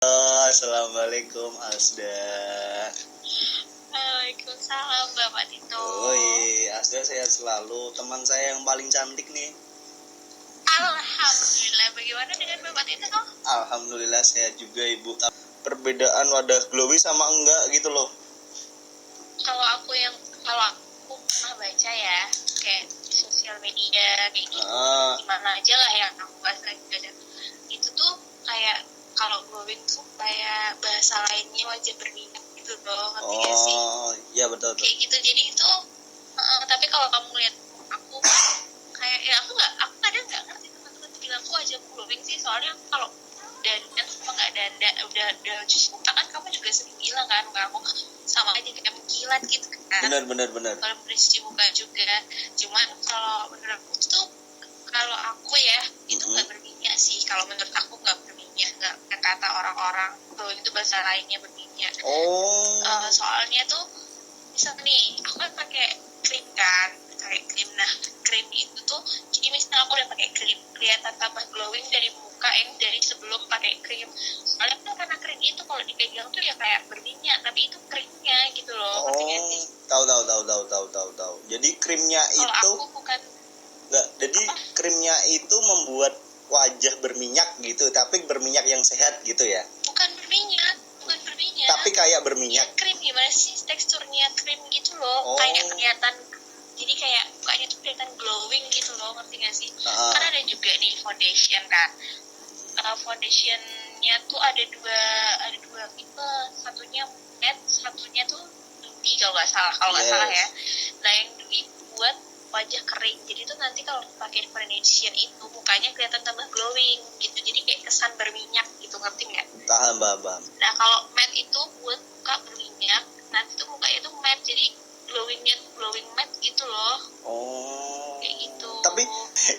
Assalamualaikum Asda. Waalaikumsalam Bapak Tito. Woi, Asda sehat selalu. Teman saya yang paling cantik nih. Alhamdulillah. Bagaimana dengan Bapak Tito? Alhamdulillah sehat juga Ibu. Perbedaan wadah glowy sama enggak gitu loh. Kalau aku pernah baca ya, kayak di sosial media kayak gitu, gimana aja lah yang aku bahas lagi ada. Itu tuh kayak kalau glowing tuh kayak bahasa lainnya wajah berminyak gitu loh, ngerti gak sih? Oh, iya betul. Kayak gitu. Jadi itu tapi kalau kamu lihat aku kan kayak ya aku kadang nggak ngerti teman-teman bilang aku wajah glowing sih, soalnya kalau dandan sama nggak dandan udah cuci muka kan kamu juga sering bilang kan muka aku sama aja kayak mengkilat gitu kan. Benar. Kalau bercuci muka juga, cuman kalau menurut aku tuh kalau aku ya itu nggak berminyak sih. Kalau menurut aku nggak berminyak, nggak kata orang-orang tuh itu bahasa lainnya berminyak. Soalnya tuh misal nih aku kan pakai krim kan, nah krim itu tuh jadi misalnya aku udah pakai krim kelihatan tambah glowing dari muka yang dari sebelum pakai krim. Soalnya kan karena krim itu kalau dipegang tuh ya kayak berminyak, tapi itu krimnya gitu loh. Tahu. Jadi krimnya kalau itu aku bukan enggak. Jadi krimnya itu membuat wajah berminyak gitu, tapi berminyak yang sehat gitu ya. bukan berminyak Tapi kayak berminyak. ya, krim gimana sih teksturnya krim gitu loh. Kayak kelihatan, jadi kayak mukanya tuh kelihatan glowing gitu loh, ngerti gak sih? Kan ada juga nih foundation kan. Foundationnya tuh ada dua tipe, satunya matte, satunya tuh dewy kalau nggak salah ya. Nah yang dewy buat wajah kering, jadi tuh nanti kalau pakai foundation itu mukanya kelihatan tambah glowing gitu, jadi kayak kesan berminyak gitu, ngerti nggak? Paham. Nah kalau matte itu buat muka berminyak, nanti tuh mukanya tuh matte, jadi glowing matte gitu loh. Kayak gitu. Tapi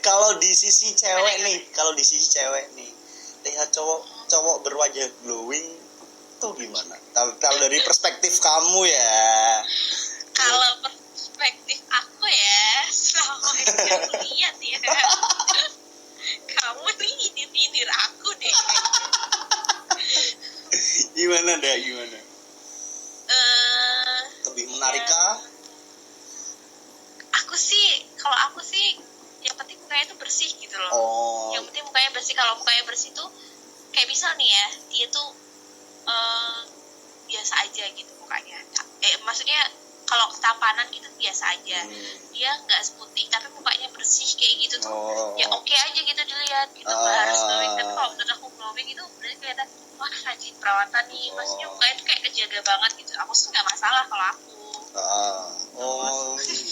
kalau di sisi cewek nih, lihat cowok berwajah glowing tuh gimana? Kalau dari perspektif kamu ya. Kalau perspektif aku ya, sama yang lihat ya. Kamu nih nyindir aku deh. Gimana? Lebih menarik kah? Kalau aku sih yang penting mukanya tuh bersih gitu loh. Yang penting mukanya bersih. Kalau mukanya bersih tuh kayak misal nih ya, dia tuh biasa aja gitu mukanya. Maksudnya kalau ketampanan gitu biasa aja. Dia nggak seputih tapi mukanya bersih kayak gitu tuh ya oke aja gitu dilihat gitu. Nggak harus glowing, tapi kalau menurut aku glowing itu berarti kelihatan wah rajin perawatan nih. Maksudnya mukanya tuh kayak kejaga banget gitu. Aku sih nggak masalah kalau aku.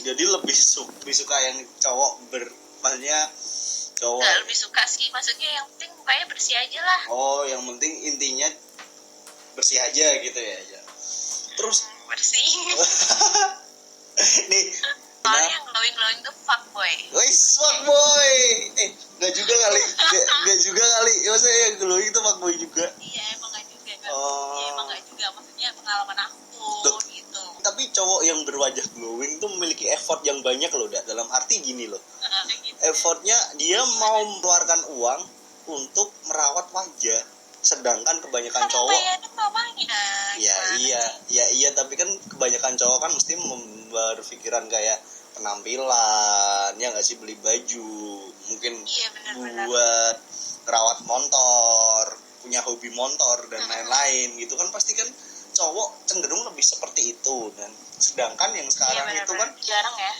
Jadi lebih suka yang cowok maksudnya cowok. Nggak lebih suka sih, maksudnya yang penting mukanya bersih aja lah. Yang penting intinya bersih aja gitu ya. Terus bersih. nih. Soalnya yang glowing tuh fuckboy. Fuckboy. Enggak juga kali. Maksudnya yang glowing itu fuckboy juga. Iya, emang enggak juga kan. Iya, emang enggak juga. Maksudnya pengalaman aku gitu. Tapi cowok yang berwajah glowing tuh memiliki effort yang banyak loh, dalam arti gini loh. Gitu. Effortnya dia mau mengeluarkan uang untuk merawat wajah. Sedangkan kebanyakan cowok iya, tapi kan kebanyakan cowok kan mesti berpikiran kayak penampilan, ya nggak sih, beli baju, mungkin buat rawat motor, punya hobi motor dan lain-lain gitu kan, pasti kan cowok cenderung lebih seperti itu. Dan sedangkan yang sekarang itu kan jarang ya.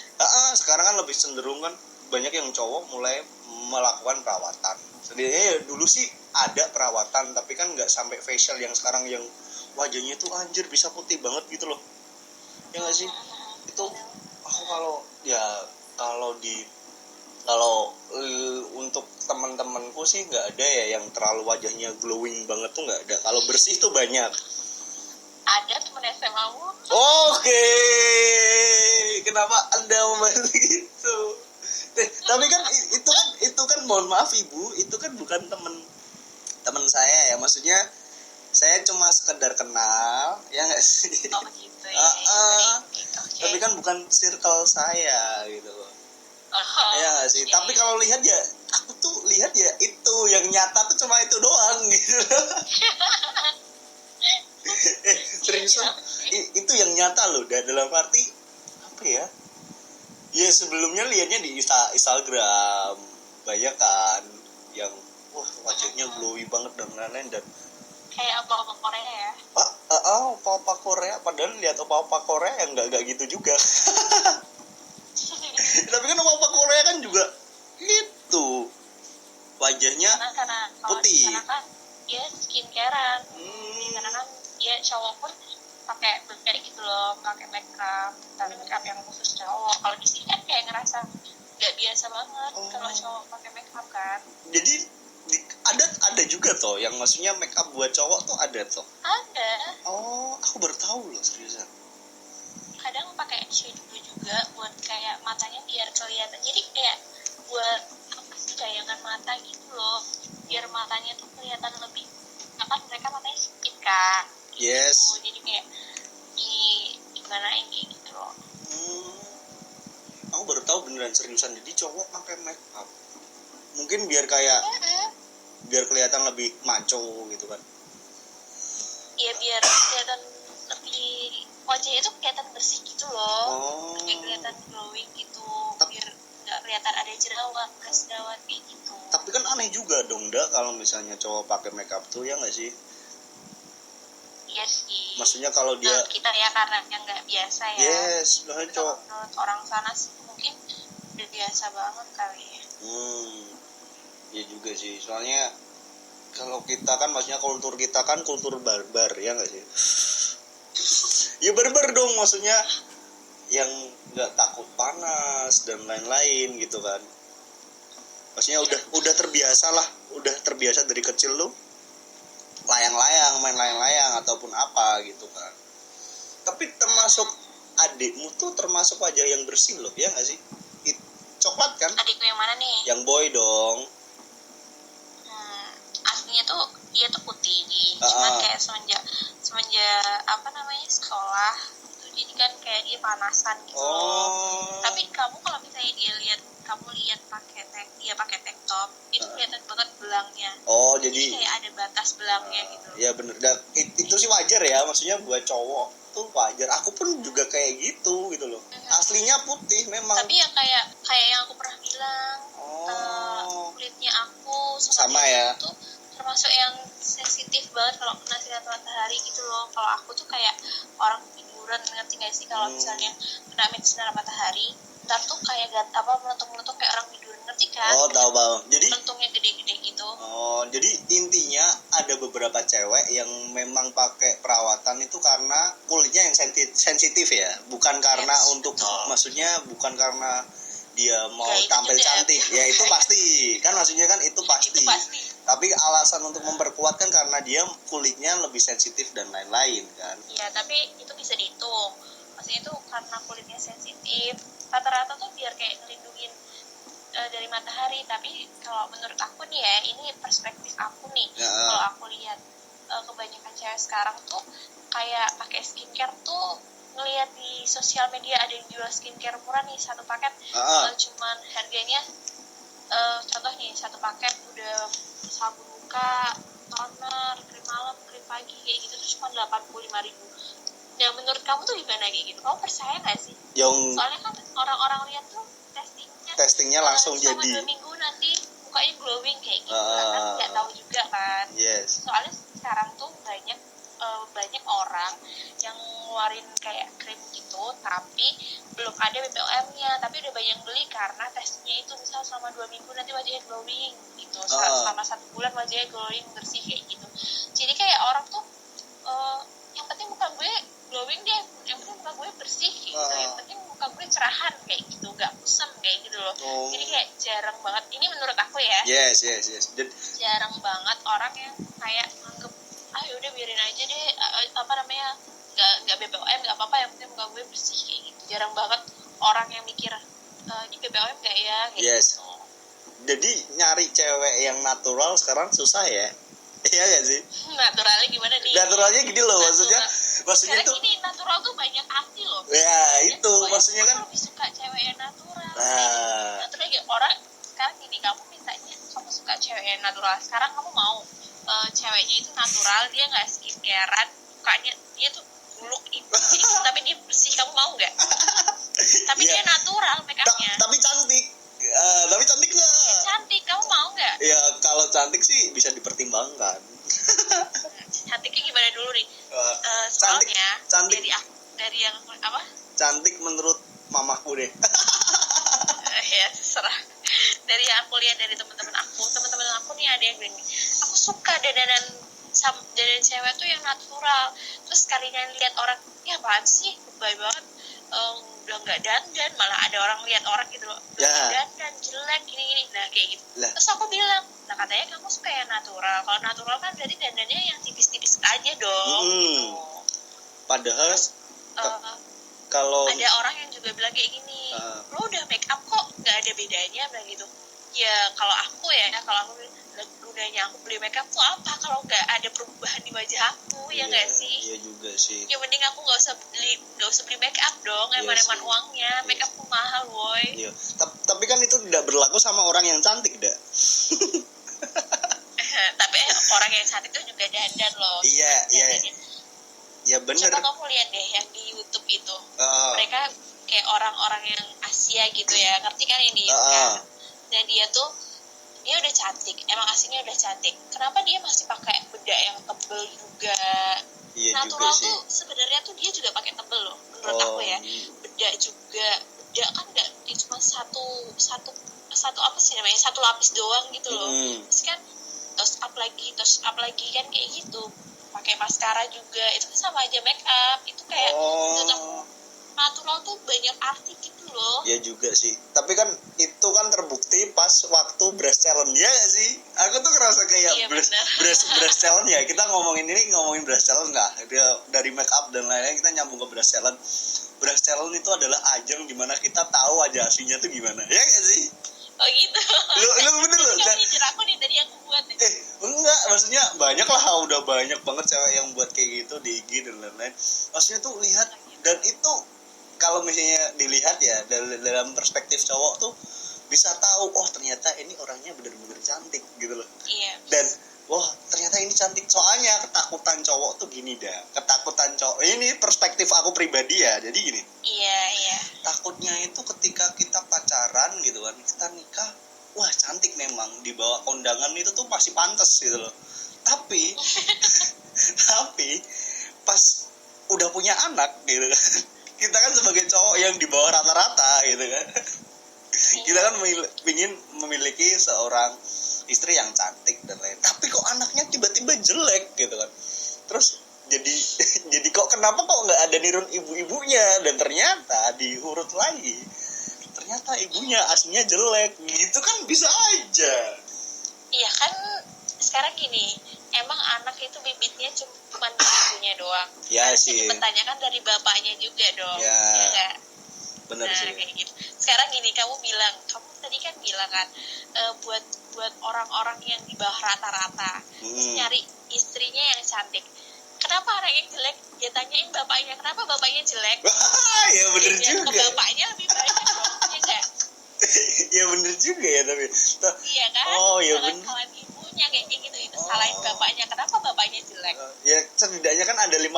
Sekarang kan lebih cenderung kan banyak yang cowok mulai melakukan perawatan. Sebenarnya dulu sih ada perawatan, tapi kan nggak sampai facial yang sekarang yang wajahnya tuh anjir bisa putih banget gitu loh. Ya nggak sih? Itu aku kalau untuk teman-temanku sih nggak ada ya yang terlalu wajahnya glowing banget tuh, nggak ada. Kalau bersih tuh banyak. Ada temen SMA-mu. Oke. Kenapa Anda membahas gitu? Tapi kan itu kan mohon maaf Ibu, itu kan bukan teman saya ya, maksudnya saya cuma sekedar kenal, ya nggak sih? Oh gitu ya. Okay. Tapi kan bukan circle saya gitu loh. Ya nggak sih. Okay. Tapi kalau lihat ya aku tuh lihat ya itu yang nyata tuh cuma itu doang gitu. Seriusan itu yang nyata loh, dan dalam arti apa ya, ya sebelumnya liatnya di Instagram banyak kan yang wah wajahnya glowy banget dan lain-lain, dan kayak apa Korea ya. opa-opa Korea, padahal lihat opa-opa Korea yang nggak gitu juga. Tapi kan opa-opa Korea kan juga gitu wajahnya karena putih. karena kan dia skincarean. Karena kan dia cowok pun pakai kayak gitu loh, pakai makeup, tapi makeup yang khusus cowok. Kalau di sini kan kayak ngerasa nggak biasa banget kalau cowok pakai makeup kan. Jadi ada juga toh yang maksudnya makeup buat cowok tuh ada toh. Ada. Oh, aku baru tahu loh seriusan. Kadang pakai eyeshadow juga buat kayak matanya biar kelihatan. Jadi kayak buat apa sih, bayangan mata gitu loh, biar matanya tuh kelihatan lebih. Kan mereka matanya sipit kan. Yes. Gitu. Jadi kayak gimana ini gitu loh. Aku baru tahu beneran seriusan, jadi cowok pakai makeup. Mungkin biar kayak biar kelihatan lebih maco gitu kan. Iya, biar kelihatan lebih, wajahnya itu kelihatan bersih gitu loh. Kayak kelihatan glowing gitu, biar nggak kelihatan ada jerawat kayak gitu. Tapi kan aneh juga dong kalau misalnya cowok pakai makeup tuh, ya nggak sih? Iya sih. Maksudnya kalau dia kita ya karena yang nggak biasa ya. Yes, cowok. Menurut orang sana sih mungkin udah biasa banget kali ya. Ya juga sih, soalnya kalau kita kan maksudnya kultur kita kan kultur barbar, ya nggak sih? Ya barbar dong, maksudnya yang nggak takut panas dan lain-lain gitu kan. Maksudnya udah terbiasa dari kecil lu layang-layang, main layang-layang ataupun apa gitu kan. Tapi termasuk adikmu tuh termasuk wajah yang bersih loh, ya nggak sih? Coklat kan? Adikku yang mana nih? Yang boy dong. Aslinya tuh dia tuh putih nih, cuman kayak semenjak apa namanya sekolah gitu, jadi kan kayak dia panasan gitu loh. Tapi kamu kalau misalnya kamu lihat dia pakai tank top, itu kelihatan banget belangnya. Jadi kayak ada batas belangnya gitu. Iya bener, dan itu sih wajar ya, maksudnya buat cowok tuh wajar. Aku pun juga kayak gitu loh. Aslinya putih memang. Tapi ya kayak yang aku pernah bilang, kulitnya aku sama ya. Tuh termasuk yang sensitif banget kalau kena sinar matahari gitu loh. Kalau aku tuh kayak orang tiduran, ngerti gak sih kalau misalnya kena sinar matahari, ntar tuh kayak meletup kayak orang tiduran, ngerti kan? Tahu bang. Jadi melentungnya gede-gede gitu. Jadi intinya ada beberapa cewek yang memang pakai perawatan itu karena kulitnya yang sensitif ya, bukan karena maksudnya bukan karena dia mau tampil cantik. Ya itu pasti. Kan maksudnya kan itu pasti. Tapi alasan untuk memperkuat kan karena dia kulitnya lebih sensitif dan lain-lain kan. Iya, tapi itu bisa dihitung. Maksudnya itu karena kulitnya sensitif. Rata-rata tuh biar kayak ngelindungin dari matahari. Tapi kalau menurut aku nih ya, ini perspektif aku nih. Kalau aku lihat kebanyakan cewek sekarang tuh kayak pakai skincare tuh, ngelihat di sosial media ada yang jual skincare murah nih, satu paket cuman harganya contoh nih, satu paket udah sabun muka, toner, krim malam, krim pagi kayak gitu tuh cuma 85.000. Nah menurut kamu tuh gimana kayak gitu? Kamu percaya nggak sih? Soalnya kan orang-orang lihat tuh testingnya langsung selama jadi 2 minggu nanti mukanya glowing kayak gitu. Kan nggak tahu juga kan. Yes. Soalnya sekarang tuh banyak orang yang ngeluarin kayak krim gitu tapi belum ada BPOM-nya, tapi udah banyak beli karena tesnya itu misal selama 2 minggu nanti wajahnya glowing gitu, selama 1 bulan wajahnya glowing bersih kayak gitu. Jadi kayak orang tuh yang penting muka gue glowing deh, yang penting muka gue bersih kayak gitu, yang penting muka gue cerahan kayak gitu, nggak kusam kayak gitu loh. Jadi kayak jarang banget, ini menurut aku ya. Yes. Jarang banget orang yang kayak nganggep udah biarin aja deh, nggak BPOM nggak apa-apa, yang penting muka gue bersih kayak gitu. Jarang banget orang yang mikir ini BPOM nggak ya gitu. Yes. Jadi nyari cewek yang natural sekarang susah ya. Iya gak sih? Naturalnya gimana nih? Naturalnya gini loh, maksudnya tuh ini natural tuh banyak arti loh. Ya itu maksudnya kan lebih suka cewek yang natural. Natural kayak orang sekarang gini, kamu misalnya suka cewek yang natural. Sekarang kamu mau ceweknya itu natural, dia nggak skincarean, mukanya dia tuh buluk tapi dia bersih, kamu mau nggak? Tapi dia natural make upnya. Tapi cantik. Tapi cantik nggak? Cantik, kamu mau nggak? Ya kalau cantik sih bisa dipertimbangkan. Cantiknya gimana dulu nih? Cantik. Dari yang apa? Cantik menurut mamaku deh. Ya terserah. Dari yang aku lihat dari teman-teman aku nih ada yang gini. Aku suka dandanan cewek tuh yang natural. Terus sekalinya lihat orang, ya apaan sih, lebay banget. Udah nggak dandan, malah ada orang lihat orang gitu loh, dandan jelek gini. Nah kayak gitu. Terus aku bilang, nah katanya kamu suka yang natural. Kalau natural kan berarti dandannya yang tipis-tipis aja dong. Gitu. Padahal kalau ada orang yang juga bilang kayak gini, lo udah make up kok nggak ada bedanya, bilang gitu. Ya kalau aku gunanya aku beli make up tuh apa kalau nggak ada perubahan di wajah aku, ya nggak sih? Iya juga sih. Ya mending aku nggak usah beli make up dong, eman-eman uangnya. Make up tuh mahal, boy. Iya. Tapi kan itu tidak berlaku sama orang yang cantik, dah. Tapi orang yang cantik tuh juga dandan loh. Iya. Ya bener. Coba kamu lihat deh yang di YouTube itu. Mereka kayak orang-orang yang Asia gitu ya, ngerti kan yang di YouTube kan? Dan dia udah cantik, emang aslinya udah cantik. Kenapa dia masih pakai bedak yang tebel juga? Iya, natural juga tuh sebenarnya tuh dia juga pakai tebel loh, menurut aku ya. Bedak kan nggak cuma satu apa sih namanya, satu lapis doang gitu loh. Terus kan touch up lagi kan kayak gitu. Pakai maskara juga, itu kan sama aja make up. Itu kayak menurut aku natural tuh banyak arti gitu loh. Ya juga sih. Tapi kan itu kan terbukti pas waktu breast challenge, ya gak sih? Aku tuh ngerasa kayak breast challenge ya. Kita ngomongin breast challenge nggak? Dari make up dan lain-lain kita nyambung ke breast challenge. Breast challenge itu adalah ajang dimana kita tahu wajah aslinya tuh gimana, ya gak sih? Oh gitu. Lu bener loh. Kamu nyindir aku nih tadi aku buat. Enggak, maksudnya banyak lah, udah banyak banget cewek yang buat kayak gitu di IG dan lain-lain. Maksudnya tuh lihat, dan itu kalau misalnya dilihat ya dalam perspektif cowok tuh bisa tahu, oh ternyata ini orangnya bener-bener cantik gitu loh. Iya. Dan wah ternyata ini cantik. Soalnya ketakutan cowok tuh gini dah. Ketakutan cowok, ini perspektif aku pribadi ya. Jadi gini. Iya. Takutnya itu ketika kita pacaran gitu kan, kita nikah, wah cantik memang, dibawa kondangan itu tuh masih pantas gitu loh. Tapi pas udah punya anak gitu kan, kita kan sebagai cowok yang di bawah rata-rata gitu kan, kita kan ingin memiliki seorang istri yang cantik dan lain, tapi kok anaknya tiba-tiba jelek gitu kan. Terus jadi kenapa kok nggak ada nirun ibu-ibunya, dan ternyata diurut lagi ternyata ibunya aslinya jelek gitu kan, bisa aja. Iya kan, sekarang gini, emang anak itu bibitnya cuma ibunya doang. Ya sih. Dipertanyakan dari bapaknya juga dong. Ya nggak? Benar sih. Kayak gitu. Sekarang gini, kamu tadi kan bilang kan, buat orang-orang yang di bawah rata-rata, terus nyari istrinya yang cantik. Kenapa anak yang jelek? Dia tanyain bapaknya, kenapa bapaknya jelek? Ya bener juga. Ke bapaknya lebih banyak dong, ya nggak? Ya bener juga ya tapi. Iya kan? Oh ya bener. Salahin ibunya kayak gitu, itu salahin bapaknya. Kenapa bapaknya jelek? Ya setidaknya kan ada 50-50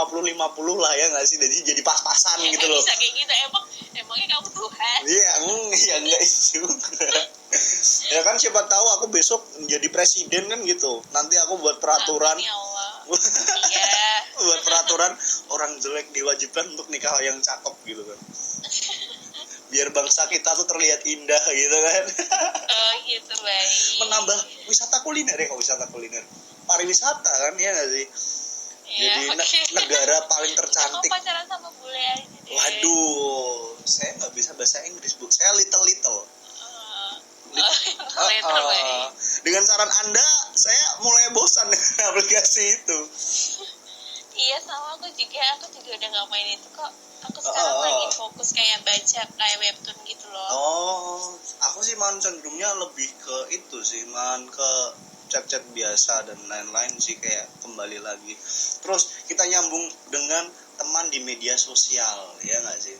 lah ya nggak sih? Jadi pas-pasan ya, gitu loh. Bisa kayak gitu, emangnya kamu Tuhan? Iya, ya enggak juga. Ya kan siapa tahu aku besok jadi presiden kan gitu. Nanti aku buat peraturan. Amin ya Allah. Iya. Buat peraturan orang jelek diwajibkan untuk nikah yang cakep gitu kan. Biar bangsa kita tuh terlihat indah gitu kan. Oh gitu, baik. Menambah wisata kuliner ya, wisata kuliner. Pariwisata kan, ya nggak sih? Ya, jadi negara paling tercantik. Kamu pacaran sama bule aja deh. Waduh, saya nggak bisa bahasa Inggris, Bu. Saya little. Dengan saran Anda, saya mulai bosan dengan aplikasi itu. Iya, sama aku juga udah nggak main itu kok. Aku sekarang lagi fokus kayak baca kayak webtoon gitu loh. Oh, aku sih cenderungnya lebih ke itu sih, ke chat-chat biasa dan lain-lain sih, kayak kembali lagi. Terus kita nyambung dengan teman di media sosial, ya nggak sih?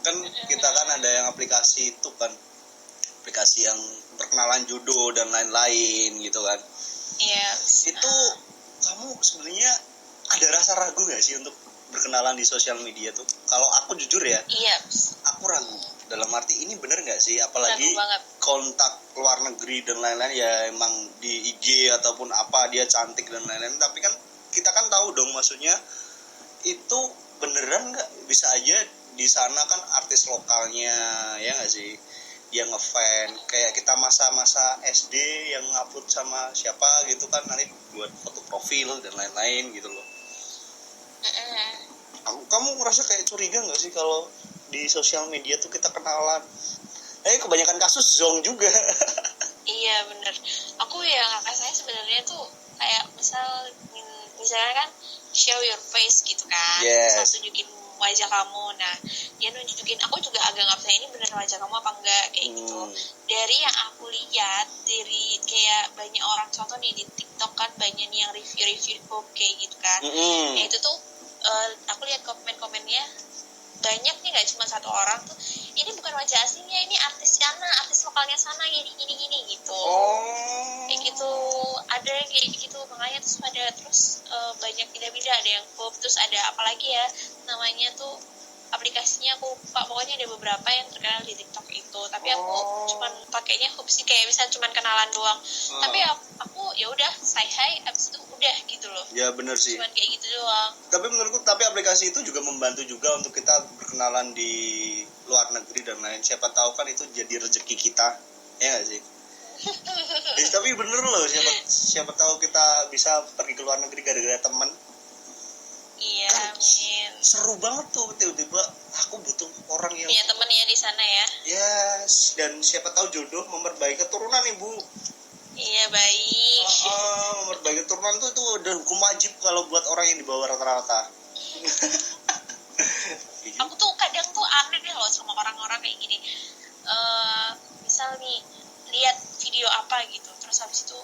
Kan kita kan ada yang aplikasi itu kan, aplikasi yang perkenalan jodoh dan lain-lain gitu kan. Iya. Itu kamu sebenarnya ada rasa ragu gak sih untuk berkenalan di sosial media tuh? Kalau aku jujur ya, Iya. aku ragu. Dalam arti ini bener gak sih? Apalagi Ragu banget. kontak luar negeri dan lain-lain ya emang di IG ataupun apa dia cantik dan lain-lain. Tapi kan kita kan tahu dong maksudnya itu beneran gak? Bisa aja di sana kan artis lokalnya ya gak sih? Dia ngefan kayak kita masa-masa SD yang upload sama siapa gitu kan nanti buat foto profil dan lain-lain gitu loh. Kamu ngerasa kayak curiga nggak sih kalau di sosial media tuh kita kenalan? Kebanyakan kasus zong juga. Iya bener. Aku yang rasanya sebenarnya tuh kayak misalnya kan show your face gitu kan, Yes. terus tunjukin wajah kamu. Nah dia nunjukin, aku juga agak nggak percaya ini bener wajah kamu apa enggak kayak gitu. Dari yang aku lihat dari kayak banyak orang, contoh nih di TikTok kan banyak nih yang review pop kayak gitu kan. Ya itu tuh aku lihat komen-komennya banyak nih, nggak cuma satu orang tuh, ini bukan wajah aslinya, ini artis lokalnya sana gini gitu. Kayak gitu, ada yang kayak gitu, makanya terus banyak beda-beda, ada yang pop, terus ada apalagi ya namanya tuh aplikasinya aku lupa, pokoknya ada beberapa yang terkenal di TikTok itu, tapi aku cuman pakainya hub sih, kayak bisa cuman kenalan doang. Tapi aku ya udah say hi abis itu udah gitu loh. Ya benar sih. Cuman kayak gitu doang. Tapi menurutku aplikasi itu juga membantu juga untuk kita berkenalan di luar negeri dan lain. Siapa tahu kan itu jadi rezeki kita, ya nggak sih? Tapi bener loh, siapa tahu kita bisa pergi ke luar negeri gara-gara teman. Iya, kan amin. Seru banget tuh tiba-tiba aku butuh orang yang punya temen ya di sana ya. Yes, dan siapa tahu jodoh memperbaiki keturunan Ibu. Iya, baik. Memperbaiki keturunan tuh udah hukum wajib kalau buat orang yang di bawah rata-rata. Aku tuh kadang tuh aneh loh sama orang-orang kayak gini. Misal nih lihat video apa gitu, terus habis itu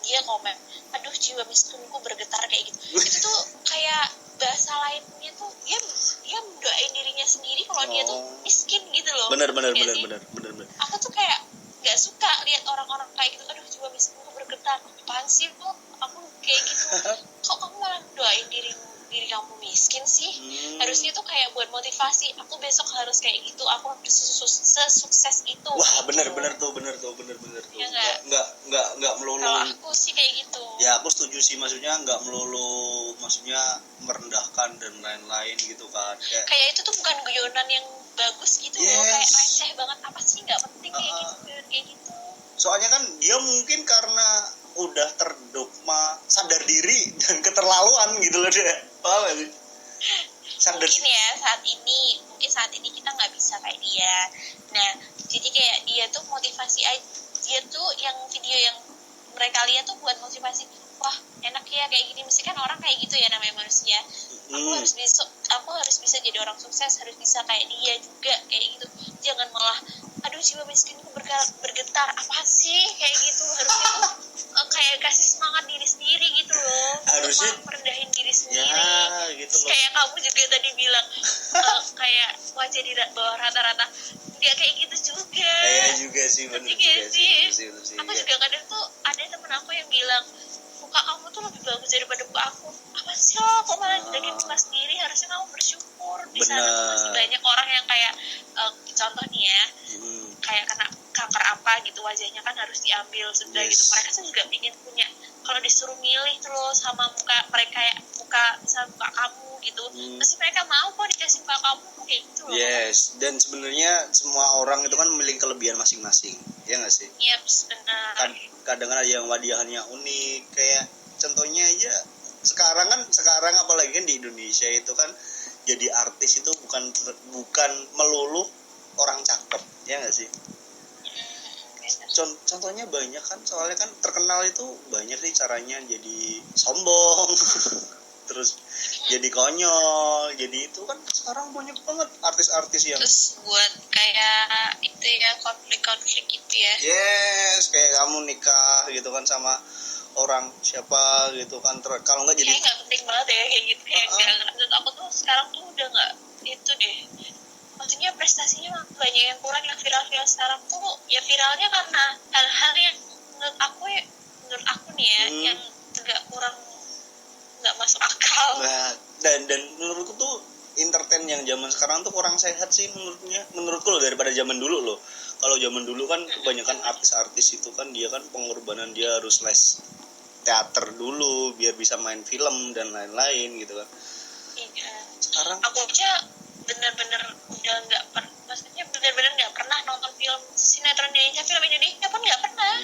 dia komen, aduh jiwa miskinku bergetar kayak gitu. Itu tuh kayak bahasa lainnya tuh dia mendoain dirinya sendiri kalau dia tuh miskin gitu loh. Bener. Aku tuh kayak nggak suka lihat orang-orang kayak gitu, aduh jiwa miskinku bergetar. Apaan sih tuh? Aku kayak gitu. Kok kamu malah doain diri kamu miskin sih? Harusnya tuh kayak buat motivasi, aku besok harus kayak gitu, aku harus sesukses itu. Wah, gitu. bener tuh. Ya, Nggak melulu. Kalau aku sih kayak gitu. Ya aku setuju sih, maksudnya nggak melulu, maksudnya merendahkan dan lain-lain gitu kan. Kayak itu tuh bukan guyonan yang bagus gitu loh, kayak receh banget, apa sih nggak penting kayak gitu. Soalnya kan dia mungkin karena udah terdogma sadar diri dan keterlaluan gitu loh dia. Paham gak sih? Mungkin ya saat ini kita nggak bisa kayak dia. Nah jadi kayak dia tuh motivasi aja, dia tuh yang video yang mereka lihat tuh buat motivasi, wah enak ya kayak gini, mesti kan orang kayak gitu ya, namanya manusia. Aku harus bisa jadi orang sukses, harus bisa kayak dia juga kayak gitu. Jangan malah aduh jiwa miskinku bergetar, apa sih kayak gitu. Harusnya tuh kayak kasih semangat diri sendiri gitu loh, harusnya merendahin diri sendiri ya, gitu loh. Kayak kamu juga tadi bilang kayak wajah di bawah rata-rata, nggak kayak gitu juga. Iya juga sih, bener juga sih. Aku juga kadang tuh ada temen aku yang bilang, muka kamu tuh lebih bagus daripada muka aku. Apa sih lo, kok malah jelekin muka sendiri? Harusnya kamu bersyukur. Di sana tuh masih banyak orang yang kayak contoh nih ya, kayak kena kanker apa gitu, wajahnya kan harus diambil sudah gitu. Mereka tuh juga ingin punya, kalau disuruh milih tuh lo sama muka mereka, kayak misalnya muka kamu gitu, pasti mereka mau kok dikasih muka kamu kayak gitu loh. Yes, dan sebenarnya semua orang itu kan memiliki kelebihan masing-masing, ya nggak sih? Iya, benar. Kadang ada yang wajahnya unik, kayak contohnya aja sekarang apalagi kan di Indonesia itu kan jadi artis itu bukan melulu orang cakep, ya nggak sih? Contohnya banyak kan, soalnya kan terkenal itu banyak sih caranya, jadi sombong terus jadi konyol, jadi itu kan sekarang banyak banget artis-artis yang terus buat kayak itu ya, konflik gitu ya. Yes, kayak kamu nikah gitu kan sama orang siapa gitu kan, kalau nggak jadi kayak nggak penting banget ya kayak gitu, kayak menurut aku tuh sekarang tuh udah nggak itu deh, maksudnya prestasinya banyak yang kurang. Yang viral sekarang tuh ya viralnya dan menurutku tuh entertain yang zaman sekarang tuh kurang sehat sih menurutku loh, daripada zaman dulu loh. Kalau zaman dulu kan kebanyakan artis-artis itu kan dia kan pengorbanan, dia harus les teater dulu biar bisa main film dan lain-lain gitu kan. Iya. Sekarang Aku aja bener-bener udah maksudnya bener-bener nggak pernah nonton film sinetron Indonesia, film Indonesia pun nggak pernah.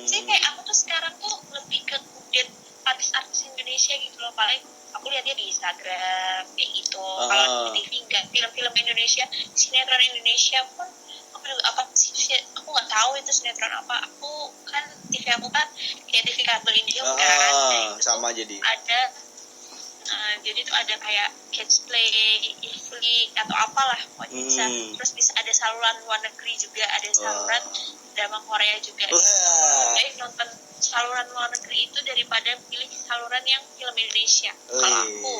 Jadi kayak aku tuh sekarang tuh lebih ke update artis-artis Indonesia gitu loh, paling aku lihatnya di Instagram kayak gitu. Kalau di TV enggak, film-film Indonesia, sinetron Indonesia pun apa sih, aku nggak tahu itu sinetron apa. Aku kan TV aku kan kayak TV kabel Indihome kan, sama jadi ada jadi tuh ada kayak Catch Play, Ifli atau apalah pokoknya bisa. Terus bisa ada saluran luar negeri juga, ada saluran drama Korea juga. Jadi nonton saluran luar negeri itu daripada pilih saluran yang film Indonesia. Kalau aku.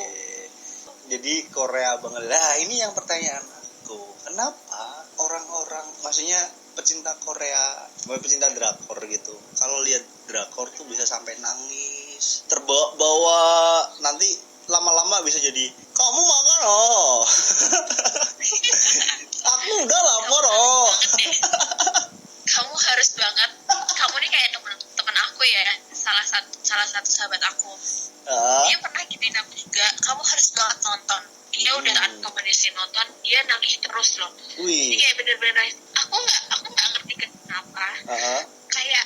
Jadi Korea banget lah. Ini yang pertanyaan aku, kenapa orang-orang, maksudnya pecinta Korea, pecinta drakor gitu, kalau lihat drakor tuh bisa sampai nangis, terbawa, nanti lama-lama bisa jadi kamu makan loh. Aku udah lapar loh. Kamu harus banget. Kamu nih kayak temen aku ya, salah satu sahabat aku. Dia pernah gituin aku juga. Kamu harus banget nonton. Dia udah rekomendasi nonton, dia nangis terus loh. Jadi kayak bener-bener nangis. Aku nggak ngerti kenapa. Kayak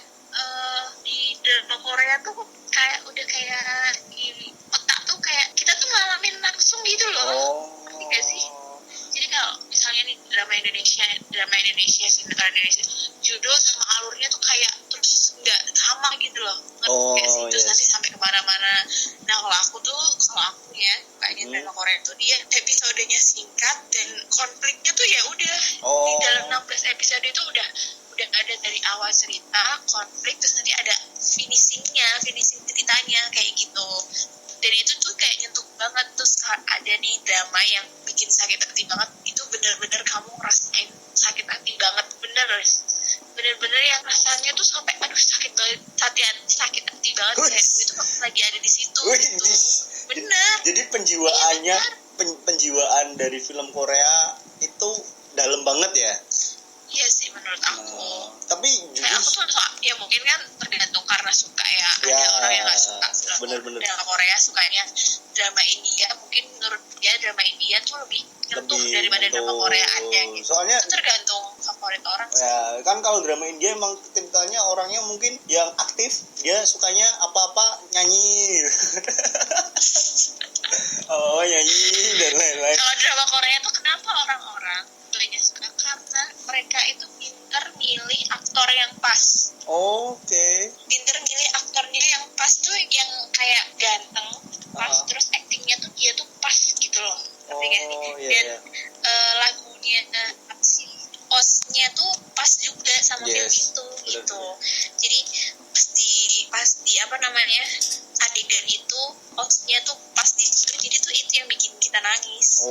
di drama Korea tuh kayak udah kayak di otak tuh kayak kita tuh ngalamin langsung gitu loh. Ngerti gak sih? Jadi kalau misalnya nih drama Indonesia, sinetron Indonesia, judul sama alurnya tuh kayak terus nggak sama gitu loh. Ngerti gak sih? Terus nanti sampai kemana-mana. Nah kalau aku ya kayaknya drama Korea tuh dia episodenya singkat dan konfliknya tuh ya udah di dalam 16 episode itu udah ada dari awal cerita konflik, terus nanti ada finishing ceritanya kayak gitu. Dan itu tuh kayak nyentuh banget. Terus ada nih drama yang bikin sakit hati banget, itu bener-bener kamu ngerasain sakit hati banget, bener-bener yang rasanya tuh sampai aduh sakit hati banget. Kayak gue tuh lagi ada di situ gitu. Bener. Jadi penjiwaannya penjiwaan dari film Korea itu dalam banget ya. Iya sih menurut aku. Tapi jujur aku tuh ya mungkin kan tergantung karena suka ya. Ada orang yang nggak suka drama Korea, sukanya drama India. Mungkin menurut dia drama India tuh lebih nyentuh daripada drama Korea aja gitu. Soalnya itu tergantung favorit orang sih. Ya kan kalau drama India emang tipikalnya orangnya mungkin yang aktif, dia sukanya apa-apa nyanyi. Nyanyi dan lain-lain. Kalau drama Korea tuh kenapa orang-orang suka, karena mereka itu pinter milih aktor yang pas. Pinter milih aktornya yang pas tuh yang kayak ganteng, pas, terus aktingnya tuh dia tuh pas gitu loh. Dan lagunya apa sih, osnya tuh pas juga sama film itu gitu. Jadi pas di apa namanya adegan itu osnya tuh pas di situ, jadi tuh itu yang bikin kita nangis.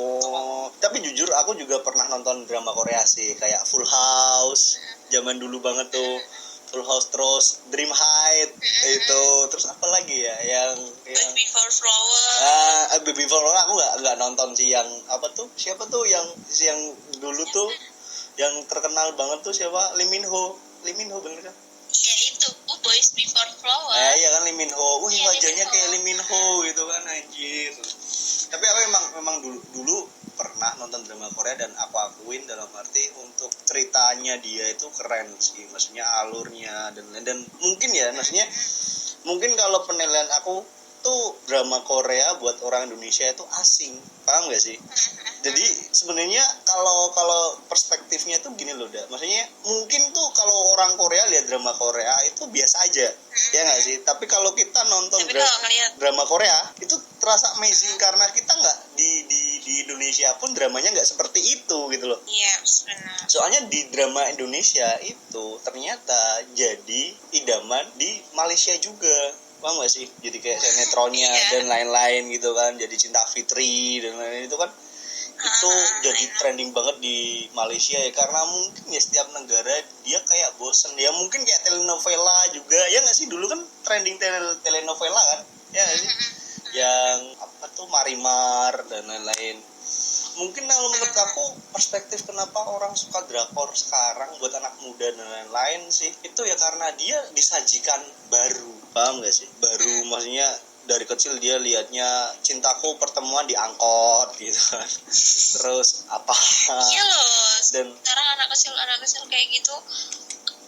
Tapi jujur aku juga pernah nonton drama Korea sih, kayak Full House zaman dulu banget tuh. Full House, terus Dream Height itu, terus apa lagi ya yang Baby Before Flower. Baby Before Flower aku nggak nonton sih. Yang apa tuh, siapa tuh yang dulu tuh yang terkenal banget tuh, siapa? Lee Min Ho bener kan? Iya itu Boys Before Flower. Iya kan, Lee Min Ho. Wajahnya kayak Lee Min Ho gitu kan, anjir. Tapi aku memang dulu pernah nonton drama Korea dan aku akuin dalam arti untuk ceritanya dia itu keren sih, maksudnya alurnya dan mungkin ya, maksudnya mungkin kalau penilaian aku tuh drama Korea buat orang Indonesia itu asing, paham gak sih? Jadi sebenarnya kalau perspektifnya tuh gini loh, maksudnya mungkin tuh kalau orang Korea lihat drama Korea itu biasa aja, ya nggak sih? Tapi kalau kita nonton drama Korea itu terasa amazing karena kita nggak di Indonesia pun dramanya nggak seperti itu gitu loh. Iya benar. Soalnya di drama Indonesia itu ternyata jadi idaman di Malaysia juga, paham gak sih? Jadi kayak sinetronnya dan lain-lain gitu kan, jadi Cinta Fitri dan lain-lain itu kan itu jadi trending banget di Malaysia ya, karena mungkin ya setiap negara dia kayak bosen ya, mungkin kayak telenovela juga ya nggak sih, dulu kan trending telenovela kan ya nggak sih, yang apa tuh Marimar dan lain-lain. Mungkin kalau menurut aku perspektif kenapa orang suka drakor sekarang buat anak muda dan lain-lain sih, itu ya karena dia disajikan baru, paham gak sih? Baru maksudnya dari kecil dia liatnya cintaku pertemuan di angkot gitu kan. Terus apa? Iya loh. Dan sekarang anak kecil kayak gitu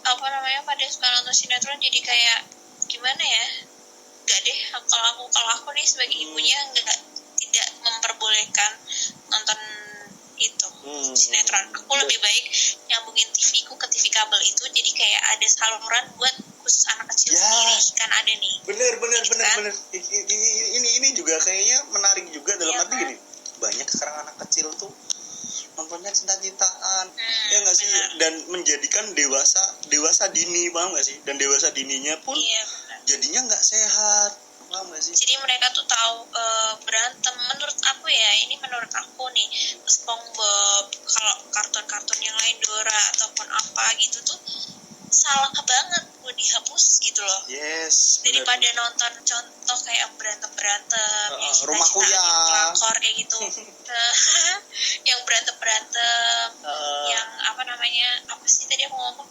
apa namanya pada suka nonton sinetron jadi kayak gimana ya? Enggak deh, kalau aku nih sebagai ibunya tidak memperbolehkan nonton itu sinetron. Aku lebih baik nyambungin TV ku ke TV kabel itu, jadi kayak ada saluran buat khusus anak kecil sendiri kan ada nih. Bener. Kan? Ini juga kayaknya menarik juga dalam arti gini. Banyak sekarang anak kecil tuh nontonnya cinta-cintaan, ya nggak sih? Dan menjadikan dewasa dini, paham nggak sih? Dan dewasa dininya pun jadinya nggak sehat, paham nggak sih? Jadi mereka tuh tahu berantem. Menurut aku nih, SpongeBob, kalau kartun-kartun yang lain Dora ataupun apa gitu tuh salah banget buat dihapus gitu loh. Yes. Daripada nonton contoh kayak berantem Rumah Kuya, pelakor kayak gitu. Yang berantem yang apa sih tadi aku ngomong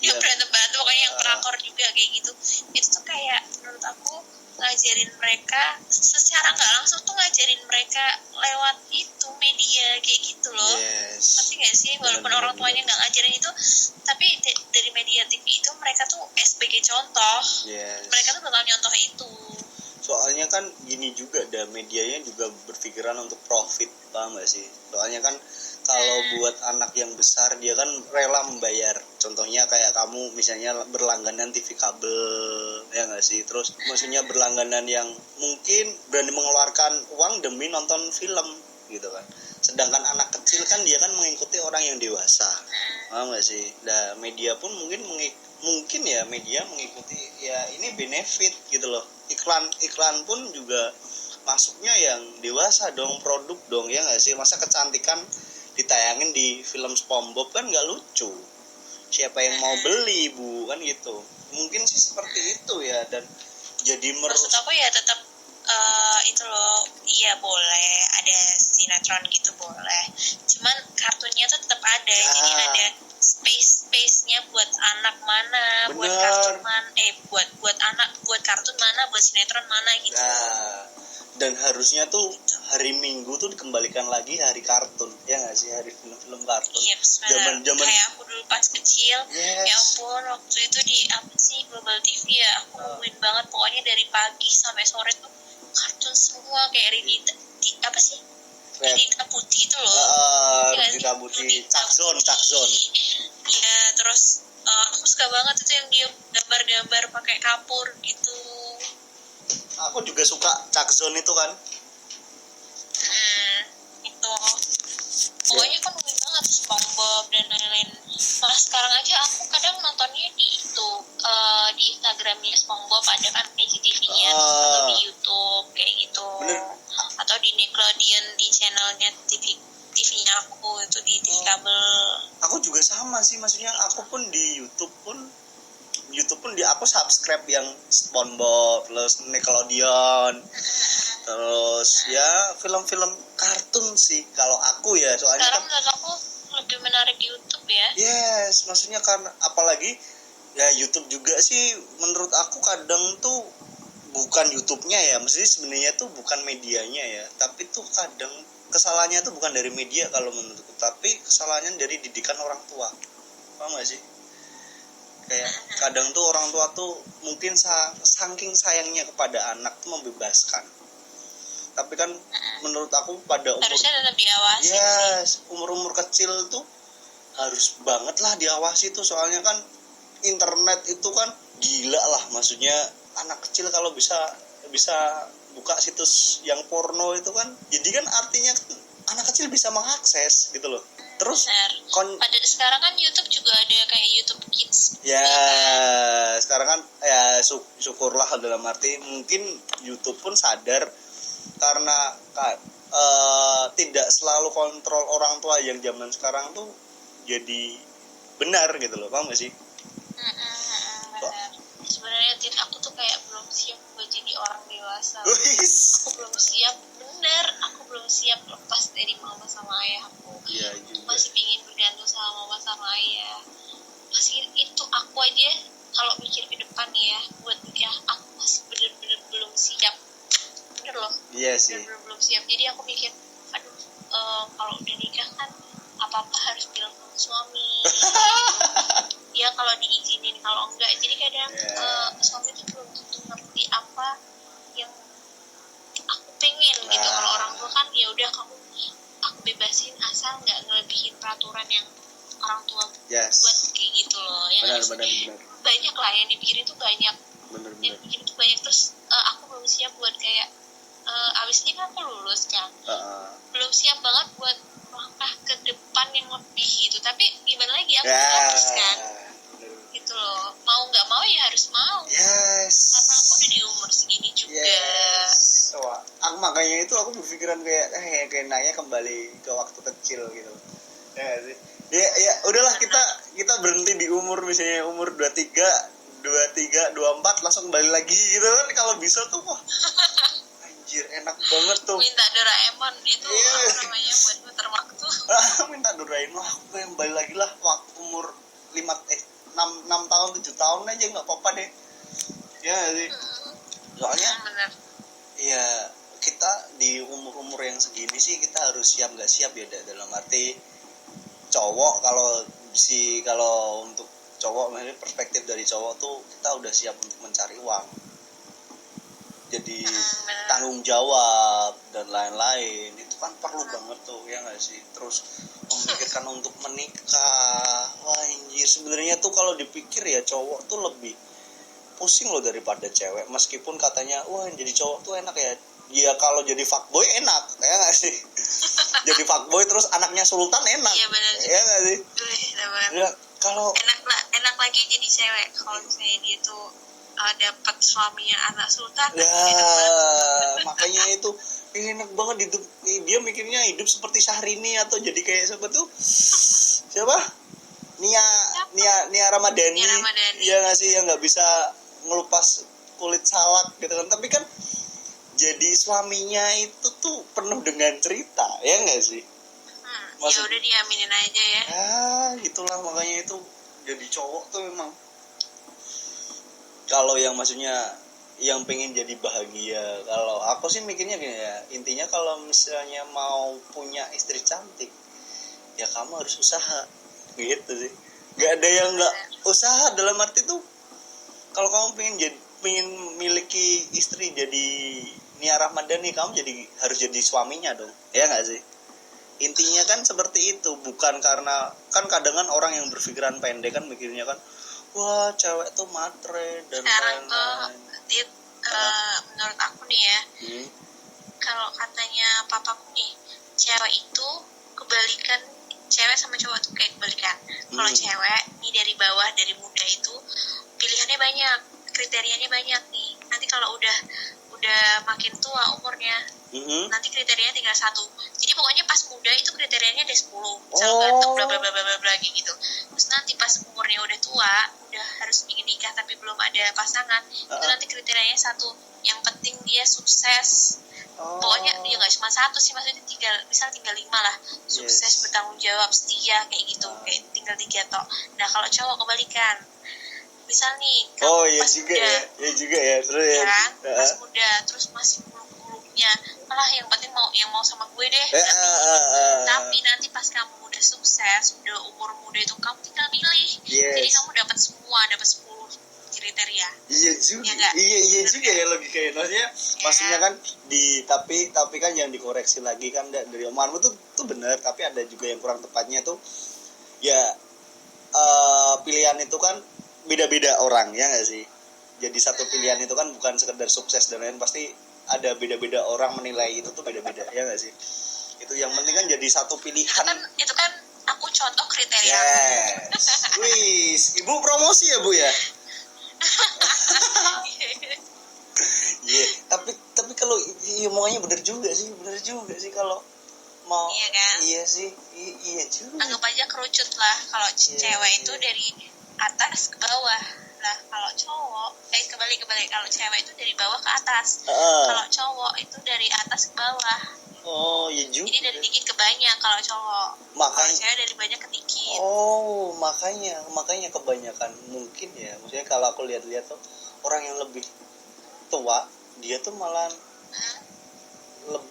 yang berantem pokoknya yang pelakor juga kayak gitu. Itu tuh kayak menurut aku ngajarin mereka secara nggak langsung tuh ngajarin mereka lewat itu media kayak gitu loh. Tapi nggak sih, walaupun orang tuanya nggak ngajarin itu, tapi dari media TV itu mereka tuh sebagai contoh, mereka tuh bakal nyontoh itu. Soalnya kan gini juga, medianya juga berpikiran untuk profit, paham gak sih? Soalnya kan kalau buat anak yang besar dia kan rela membayar. Contohnya kayak kamu misalnya berlangganan TV kabel, ya gak sih? Terus maksudnya berlangganan yang mungkin berani mengeluarkan uang demi nonton film gitu kan. Sedangkan anak kecil kan dia kan mengikuti orang yang dewasa, paham gak sih? Nah media pun mungkin media mengikuti ya ini benefit gitu loh. Iklan pun juga masuknya yang dewasa dong, produk dong, ya nggak sih? Masa kecantikan ditayangin di film SpongeBob kan nggak lucu, siapa yang mau beli bu kan gitu. Mungkin sih seperti itu ya. Dan jadi maksud aku ya tetap itu loh, iya boleh ada sinetron gitu boleh, cuman kartunnya tuh tetap ada. Jadi ada space-nya buat anak mana, buat kartun mana, buat anak, buat kartun mana, buat sinetron mana gitu. Dan harusnya tuh hari Minggu tuh dikembalikan lagi hari kartun, ya nggak sih, hari film kartun. Iya, zaman kayak aku dulu pas kecil, ya ampun waktu itu di apa sih Global TV ya, aku nungguin banget pokoknya dari pagi sampai sore tuh kartun semua kayak Ridita Putih itu loh. Ridita Putih, Cakzon. Ya terus aku suka banget itu yang dia gambar-gambar pakai kapur gitu. Aku juga suka Cakzon itu kan. Itu pokoknya aku nungguin banget SpongeBob dan lain-lain. Malah sekarang aja aku kadang nontonnya di itu di Instagramnya SpongeBob ada kan IGTV-nya, atau di YouTube kayak gitu. Atau di Nickelodeon di channelnya TV-nya aku itu di TV kabel. Aku juga sama sih, maksudnya aku pun di YouTube pun aku subscribe yang SpongeBob, terus Nickelodeon, terus ya film-film kartun sih kalau aku ya. Soalnya sekarang menurut aku lebih menarik YouTube ya. Yes, maksudnya karena apalagi ya YouTube juga sih menurut aku kadang tuh bukan YouTube-nya ya, maksudnya sebenarnya tuh bukan medianya ya, tapi tuh kadang kesalahannya tuh bukan dari media kalau menurutku, tapi kesalahannya dari didikan orang tua, paham gak sih? Kayak kadang tuh orang tua tuh mungkin saking sayangnya kepada anak tuh membebaskan, tapi kan menurut aku pada harusnya tetap diawasi sih. Umur kecil tuh harus banget lah diawasi tuh, soalnya kan internet itu kan gila lah, maksudnya anak kecil kalau bisa buka situs yang porno itu kan, jadi kan artinya kan anak kecil bisa mengakses gitu loh. Terus pada sekarang kan YouTube juga ada kayak YouTube Kids ya sekarang kan ya syukurlah, dalam arti mungkin YouTube pun sadar karena tidak selalu kontrol orang tua yang zaman sekarang tuh jadi benar gitu loh, paham gak sih? Benar. sebenarnya Tin, aku tuh kayak belum siap buat jadi orang dewasa. Wis. Aku belum siap, bener, aku belum siap lepas dari mama sama ayah aku. Iya juga. Masih pingin bergantung sama mama sama ayah. Masih itu aku aja kalau mikir ke depan nih ya buat nikah, aku masih bener-bener belum siap. Bener loh. Iya sih. Bener-bener belum siap. Jadi aku mikir, aduh, kalau udah nikah kan apa-apa harus bilang sama suami. Ya kalau diizinin, kalau enggak. Jadi kadang suami tuh belum tentu ngerti apa yang aku pengen gitu. Kalau orang tua kan ya udah aku bebasin asal nggak ngelebihin peraturan yang orang tua buat kayak gitu loh. Yang benar. banyak lah yang dipikirin tuh banyak. Benar. Yang dipikirin tuh banyak. Terus aku belum siap buat kayak abis ini kan aku lulus kan. Belum siap banget buat langkah ke depan yang lebih gitu. Tapi gimana lagi, aku harus kan gitu loh, mau nggak mau ya harus mau. Karena aku udah di umur segini juga. So, aku makanya itu aku berpikiran kayak nanya kembali ke waktu kecil gitu. Ya sih. Ya udahlah, kita berhenti di umur misalnya umur 23, 24 langsung kembali lagi gitu kan, kalau bisa tuh wah. Anjir, enak banget tuh. Minta Doraemon itu apa namanya buat muter waktu. Minta Doraemon, aku pengen balik lagi lah waktu umur 6 tahun 7 tahun aja nggak apa-apa deh. Ya sih. Soalnya ya kita di umur yang segini sih kita harus siap nggak siap ya, dalam arti cowok kalau untuk cowok, maksudnya perspektif dari cowok tuh kita udah siap untuk mencari uang, jadi tanggung jawab dan lain-lain itu kan perlu banget tuh, ya nggak sih. Terus memikirkan untuk menikah, wah anjir, sebenarnya tuh kalau dipikir ya cowok tuh lebih pusing loh daripada cewek. Meskipun katanya wah jadi cowok tuh enak ya kalau jadi fuckboy enak, ya nggak sih. Jadi fuckboy terus anaknya sultan enak, ya nggak sih. Ya kalau enak lagi jadi cewek kalau misalnya dia tuh dapat suaminya anak sultan. Makanya itu enak banget hidup. Dia mikirnya hidup seperti Syahrini atau jadi kayak siapa tuh, siapa, Nia Ramadhani. Iya nggak sih, yang nggak bisa ngelupas kulit salak gitu kan. Tapi kan jadi suaminya itu tuh penuh dengan cerita, ya nggak sih. Ya udah diaminin aja ya. Gitulah, makanya itu jadi cowok tuh memang kalau yang maksudnya yang pengen jadi bahagia. Kalau aku sih mikirnya gini ya, intinya kalau misalnya mau punya istri cantik ya kamu harus usaha gitu sih. Gak ada yang nggak usaha, dalam arti tuh kalau kamu pengen miliki istri jadi Nia Ramadhani, kamu harus jadi suaminya dong, ya nggak sih. Intinya kan seperti itu, bukan karena kan kadang kan orang yang berpikiran pendek kan mikirnya kan wah cewek tuh matre dan sekarang tuh menurut aku nih ya, kalau katanya papaku nih, cewek itu kebalikan, cewek sama cowok tuh kayak kebalikan. Kalau cewek nih dari bawah, dari muda itu pilihannya banyak, kriterianya banyak nih. Nanti kalau udah makin tua umurnya, nanti kriterianya tinggal 1. Jadi pokoknya pas muda itu kriterianya ada 10, misal ganteng bla bla bla bla bla gitu. Terus nanti pas umurnya udah tua, udah harus ingin nikah tapi belum ada pasangan, itu nanti kriterianya 1, yang penting dia sukses. Pokoknya dia nggak cuma 1 sih, maksudnya tinggal 5 lah, sukses, bertanggung jawab, setia, kayak gitu, kayak tinggal 3 toh. Nah kalau cowok kebalikan, misal nih pas muda, terus ya kan, pas muda terus masih muluk-muluknya, malah yang penting yang mau sama gue deh. Tapi nanti pas kamu udah sukses, udah umur muda itu kamu tinggal milih. Jadi kamu dapat 10 kriteria. Iya juga ya logikanya. Maksudnya kan tapi kan yang dikoreksi lagi kan dari omonganmu tuh benar, tapi ada juga yang kurang tepatnya tuh ya. Pilihan itu kan beda-beda orang, ya nggak sih. Jadi satu pilihan itu kan bukan sekedar sukses dan lain, pasti ada beda-beda orang menilai itu tuh beda-beda, ya nggak sih. Itu yang penting kan jadi satu pilihan. Itu kan aku contoh kriteria. Wis, ibu promosi ya bu ya. Tapi kalau omongannya bener juga sih kalau mau. Iya kan? Iya sih, iya juga. Anggap aja kerucut lah kalau cewek itu dari atas ke bawah. lah. Kalau cowok kebalik kalau cewek itu dari bawah ke atas. Kalau cowok itu dari atas ke bawah. Oh ya juga. Jadi dari dikit ke banyak kalau cowok. Kalau cewek dari banyak ke dikit. Oh makanya kebanyakan mungkin ya. Maksudnya kalau aku lihat-lihat tuh orang yang lebih tua dia tuh malah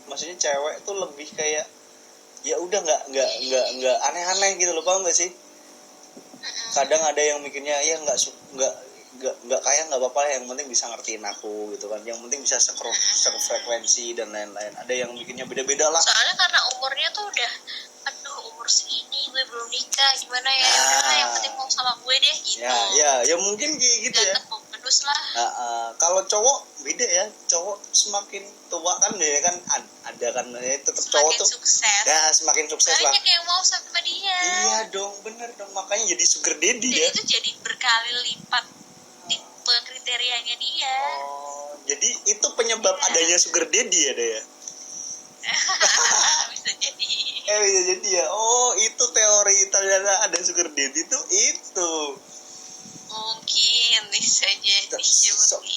maksudnya cewek tuh lebih kayak ya udah nggak aneh-aneh gitu loh, paham nggak sih? Kadang ada yang mikirnya ya nggak kaya nggak apa-apa, yang penting bisa ngertiin aku gitu kan, yang penting bisa frekuensi dan lain-lain. Ada yang mikirnya beda-beda lah. Soalnya karena umurnya tuh udah umur segini gue belum nikah gimana ya, udahlah yang penting mau sama gue deh gitu. Ya mungkin kayak gitu ya. Pedus lah. Kalau cowok beda ya, cowok semakin tua kan dia kan ada kan tetap cowok tuh sukses. Ya semakin sukses lah. Banyak yang mau sama dia. Iya dong, bener dong, makanya jadi sugar daddy ya. Itu jadi berkali lipat tipe kriterianya dia. Oh, jadi itu penyebab adanya sugar daddy ya deh ya. Bisa jadi. Bisa jadi ya. Oh, itu teori ternyata ada sugar daddy tuh itu. Mungkin bisa jadi.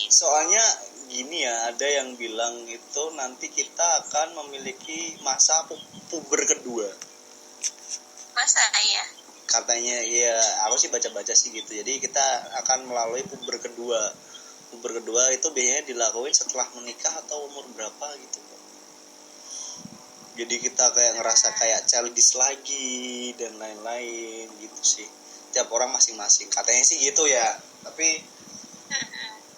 Soalnya gini ya, ada yang bilang itu nanti kita akan memiliki masa puber kedua. Masa ya? Katanya ya, aku sih baca-baca sih gitu. Jadi kita akan melalui puber kedua. Puber kedua itu biasanya dilakuin setelah menikah atau umur berapa gitu. Jadi kita kayak ngerasa kayak childish lagi dan lain-lain gitu sih. Tiap orang masing-masing. Katanya sih gitu ya. Tapi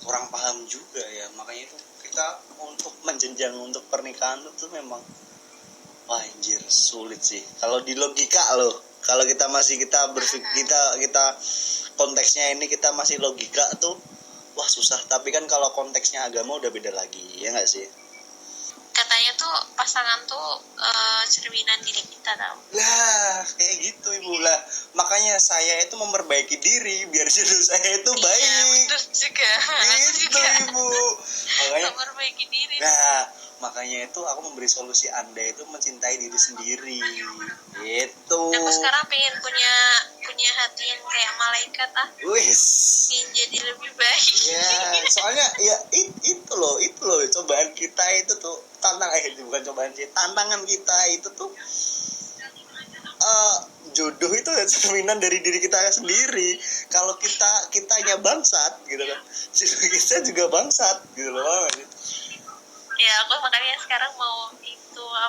kurang paham juga ya. Makanya itu kita untuk menjenjang untuk pernikahan itu memang anjir sulit sih. Kalau di logika loh. Kalau kita masih kita konteksnya ini kita masih logika tuh wah susah. Tapi kan kalau konteksnya agama udah beda lagi. Ya enggak sih? Katanya tuh pasangan tuh cerminan diri kita tau. Lah kayak gitu ibu lah. Makanya saya itu memperbaiki diri biar hidup saya itu baik. Iya betul juga. Gitu ibu. Makanya memperbaiki diri. Nah makanya itu aku memberi solusi Anda itu mencintai diri sendiri. Gitu. Aku sekarang pengen punya hati yang kayak malaikat Wis. Ingin jadi lebih baik. Ya soalnya ya itu loh cobaan kita itu tuh tantangan kita itu tuh jodoh itu cerminan dari diri kita sendiri. Kalau kitanya bangsat gitu kan, kita juga bangsat gitu loh. Ya aku makanya sekarang mau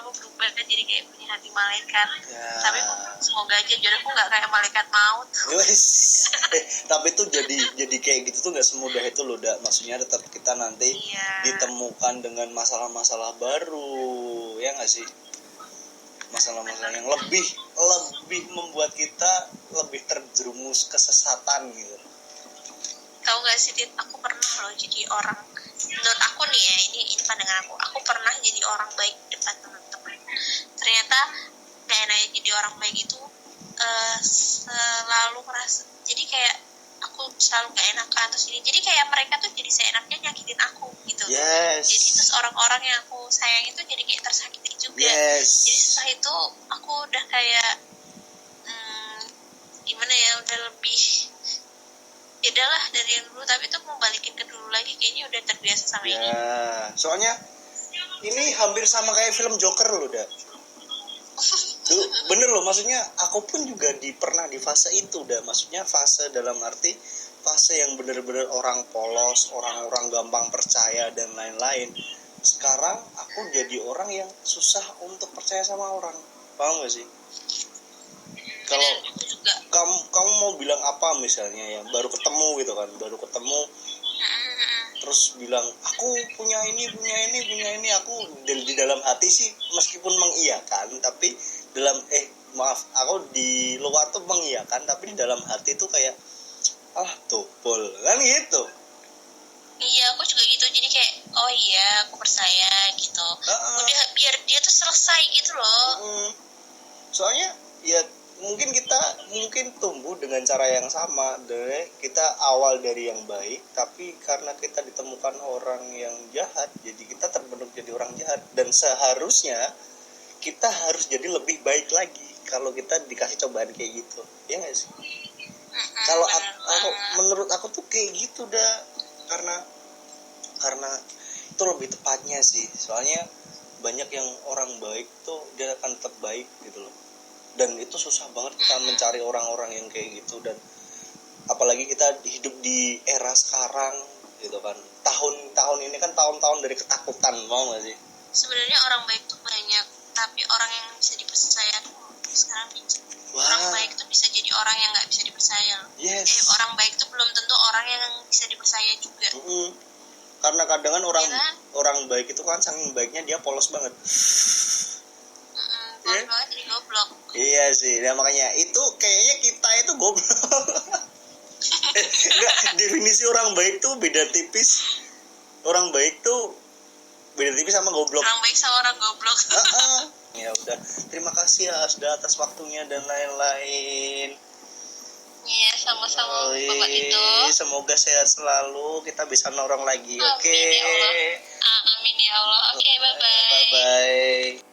berubah jadi kayak punya hati malaikat ya. Tapi semoga aja jodohku nggak kayak malaikat maut. Tapi tuh jadi kayak gitu tuh nggak semudah itu loh, maksudnya tetap kita nanti ditemukan dengan masalah-masalah baru ya nggak sih, masalah-masalah yang lebih membuat kita lebih terjerumus kesesatan gitu. Tahu nggak sih Dit, aku pernah loh jadi orang, menurut aku nih ya, ini pandangan aku pernah jadi orang baik depan teman-teman. Ternyata gak enaknya jadi orang baik itu selalu merasa, jadi kayak aku selalu gak enakan terus ini, jadi kayak mereka tuh jadi seenaknya nyakitin aku gitu. Yes. Jadi terus orang-orang yang aku sayang itu jadi kayak tersakiti juga. Yes. Jadi setelah itu aku udah kayak gimana ya, udah lebih bedalah dari yang dulu, tapi tuh mau balikin ke dulu lagi kayaknya udah terbiasa sama ini. Soalnya ini hampir sama kayak film Joker loh, bener loh, maksudnya aku pun juga pernah di fase itu, maksudnya fase dalam arti fase yang bener-bener orang polos, orang-orang gampang percaya dan lain-lain. Sekarang aku jadi orang yang susah untuk percaya sama orang, paham gak sih? Kalau kamu mau bilang apa misalnya, yang baru ketemu gitu kan, terus bilang aku punya ini, aku di dalam hati sih meskipun mengiyakan, tapi aku di luar tuh mengiyakan, tapi di dalam hati tuh kayak topol kan gitu. Iya, aku juga gitu, jadi kayak oh iya aku percaya gitu. Udah biar dia tuh selesai gitu loh. Soalnya ya mungkin kita tumbuh dengan cara yang sama kita awal dari yang baik, tapi karena kita ditemukan orang yang jahat, jadi kita terbentuk jadi orang jahat, dan seharusnya kita harus jadi lebih baik lagi kalau kita dikasih cobaan kayak gitu, ya nggak sih? Kalau bener aku, banget. menurut aku tuh kayak gitu dah, karena itu lebih tepatnya sih, soalnya banyak yang orang baik tuh dia akan tetap baik gitu loh, dan itu susah banget kita mencari orang-orang yang kayak gitu, dan apalagi kita hidup di era sekarang gitu kan, tahun-tahun ini kan tahun-tahun dari ketakutan, mau gak sih? Sebenarnya orang baik tuh banyak, tapi orang yang bisa dipercaya tuh sekarang dikit. Orang baik tuh bisa jadi orang yang nggak bisa dipercaya. Yes. Orang baik tuh belum tentu orang yang bisa dipercaya juga. Karena kadang kan orang Ya kan? orang baik itu kan saking baiknya dia polos banget. Polos banget jadi goblok. Iya sih, nah makanya itu kayaknya kita itu goblok. Enggak, definisi orang baik tuh beda tipis. Orang baik tuh beda tipis sama goblok. Orang baik sama orang goblok. Ya udah, terima kasih ya sudah atas waktunya dan lain-lain. Iya, sama-sama Bapak itu. Semoga sehat selalu, kita bisa norong lagi. Amin Oke. ya Allah. Amin ya Allah. Oke, bye-bye. Bye-bye.